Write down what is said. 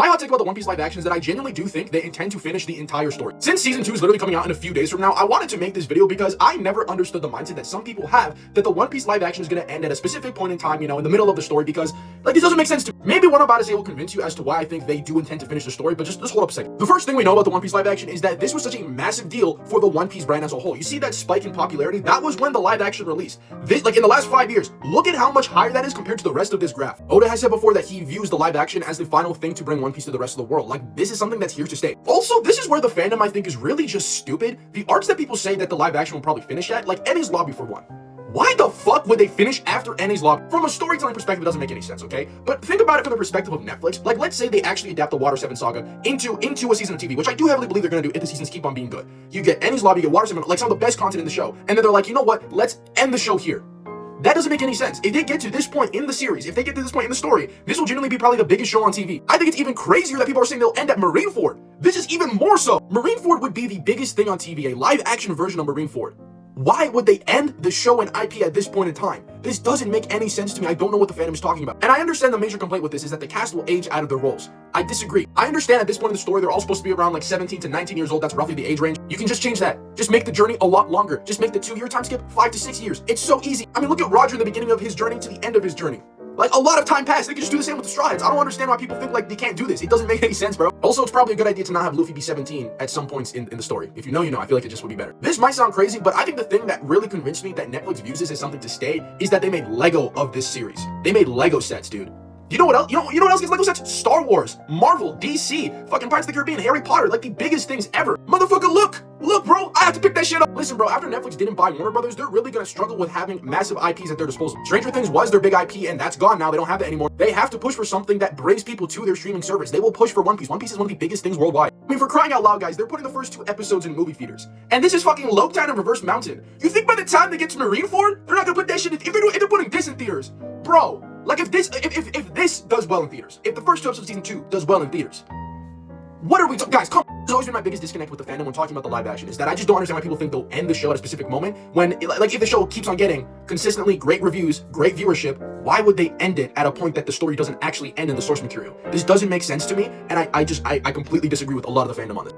My hot take about the One Piece live action is that I genuinely do think they intend to finish the entire story. Since season 2 is literally coming out in a few days from now, I wanted to make this video because I never understood the mindset that some people have that the One Piece live action is going to end at a specific point in time, you know, in the middle of the story, because like this doesn't make sense to me. Maybe what I'm about to say will convince you as to why I think they do intend to finish the story, but just hold up a second. The first thing we know about the One Piece live action is that this was such a massive deal for the One Piece brand as a whole. You see that spike in popularity? That was when the live action released. This, like in the last 5 years, look at how much higher that is compared to the rest of this graph. Oda has said before that he views the live action as the final thing to bring One Piece to the rest of the world. Like, this is something that's here to stay. Also, this is where the fandom, I think, is really just stupid. The arcs that people say that the live action will probably finish at, like Enies Lobby for one. Why the fuck would they finish after Enies Lobby? From a storytelling perspective, it doesn't make any sense, okay? But think about it from the perspective of Netflix. Like, let's say they actually adapt the Water 7 saga into a season of TV, which I do heavily believe they're gonna do if the seasons keep on being good. You get Enies Lobby, you get Water 7, like some of the best content in the show, and then they're like, you know what? Let's end the show here. That doesn't make any sense. If they get to this point in the series, if they get to this point in the story, this will genuinely be probably the biggest show on TV. I think it's even crazier that people are saying they'll end at Marineford. This is even more so. Marineford would be the biggest thing on TV, a live action version of Marineford. Why would they end the show and IP at this point in time? This doesn't make any sense to me. I don't know what the fandom is talking about. And I understand the major complaint with this is that the cast will age out of their roles. I disagree. I understand at this point in the story, they're all supposed to be around like 17 to 19 years old. That's roughly the age range. You can just change that. Just make the journey a lot longer. Just make the 2-year time skip 5 to 6 years. It's so easy. I mean, look at Roger in the beginning of his journey to the end of his journey. Like, a lot of time passed. They could just do the same with the Straw Hats. I don't understand why people think like they can't do this. It doesn't make any sense, bro. Also, it's probably a good idea to not have Luffy be 17 at some points in the story. If you know, you know. I feel like it just would be better. This might sound crazy, but I think the thing that really convinced me that Netflix views this as something to stay is that they made Lego of this series. They made Lego sets, dude. You know what else? You know what else gets Lego sets? Star Wars, Marvel, DC, fucking Pirates of the Caribbean, Harry Potter, like the biggest things ever. Motherfucker, look, bro, I have to pick that shit up. Listen, bro, after Netflix didn't buy Warner Brothers, they're really gonna struggle with having massive IPs at their disposal. Stranger Things was their big IP, and that's gone now. They don't have that anymore. They have to push for something that brings people to their streaming service. They will push for One Piece. One Piece is one of the biggest things worldwide. I mean, for crying out loud, guys, they're putting the first 2 episodes in movie theaters. And this is fucking Loketown and Reverse Mountain. You think by the time they get to Marineford, they're not gonna put that shit in, if they're putting this in theaters, bro. Like, if this does well in theaters, if the first 2 episodes of season 2 does well in theaters, what are we guys, come on. It's always been my biggest disconnect with the fandom when talking about the live action, is that I just don't understand why people think they'll end the show at a specific moment when, like, if the show keeps on getting consistently great reviews, great viewership, why would they end it at a point that the story doesn't actually end in the source material? This doesn't make sense to me, and I completely disagree with a lot of the fandom on this.